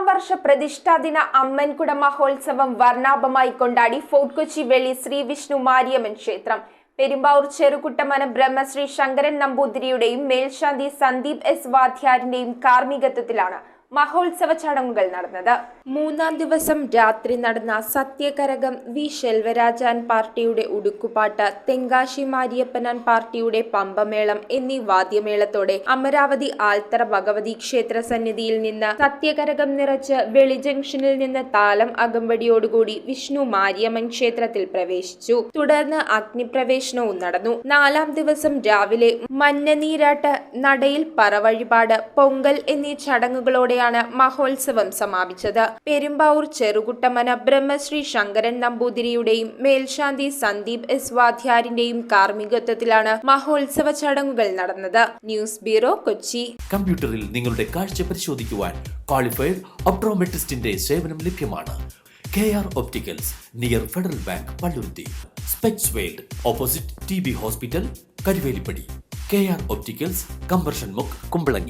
വർഷ പ്രതിഷ്ഠാദിന അമ്മൻകുട മഹോത്സവം വർണ്ണാഭമായി കൊണ്ടാടി ഫോർട്ട് കൊച്ചി വെള്ളി ശ്രീ വിഷ്ണു മാരിയമ്മൻ ക്ഷേത്രം. പെരുമ്പാവൂർ ചെറുകുട്ടമന ബ്രഹ്മശ്രീ ശങ്കരൻ നമ്പൂതിരിയുടെയും മേൽശാന്തി സന്ദീപ് എസ് വാദ്യാരിന്റെയും കാർമ്മികത്വത്തിലാണ് മഹോത്സവ ചടങ്ങുകൾ നടന്നത്. മൂന്നാം ദിവസം രാത്രി നടന്ന സത്യകരകം വി ശെൽവരാജാൻ പാർട്ടിയുടെ ഉടുക്കുപാട്ട്, തെങ്കാശി മാരിയപ്പനാൻ പാർട്ടിയുടെ പമ്പമേളം എന്നീ വാദ്യമേളത്തോടെ അമരാവതി ആൽത്തറ ഭഗവതി ക്ഷേത്ര സന്നിധിയിൽ നിന്ന് സത്യകരകം നിറച്ച് വെളി ജംഗ്ഷനിൽ നിന്ന് താലം അകമ്പടിയോടുകൂടി വിഷ്ണു മാരിയമ്മൻ ക്ഷേത്രത്തിൽ പ്രവേശിച്ചു. തുടർന്ന് അഗ്നിപ്രവേശനവും നടന്നു. നാലാം ദിവസം രാവിലെ മഞ്ഞനീരാട്ട്, നടയിൽ പറവഴിപാട്, പൊങ്കൽ എന്നീ ചടങ്ങുകളോടെ മഹോത്സവം സമാപിച്ചത്. പെരുമ്പാവൂർ ചെറുകുട്ടമന ബ്രഹ്മശ്രീ ശങ്കരൻ നമ്പൂതിരിയുടെയും മേൽശാന്തി സന്ദീപ് എസ് വാദ്യാരിന്റെയും കാർമ്മികത്വത്തിലാണ് മഹോത്സവ ചടങ്ങുകൾ നടന്നത്. News bureau, Kochi. കമ്പ്യൂട്ടറിൽ നിങ്ങളുടെ കാഴ്ച പരിശോധിക്കുവാൻ ക്വാളിഫൈഡ് ഒപ്ട്രോമെട്രിസ്റ്റിന്റെ സേവനം ലഭ്യമാണ്. KR Opticals, near federal bank, Palluruthy. Specs world, opposite TB hospital, Karuvelippady. KR Opticals, combustion മുക്ക്, കുമ്പളങ്ങി.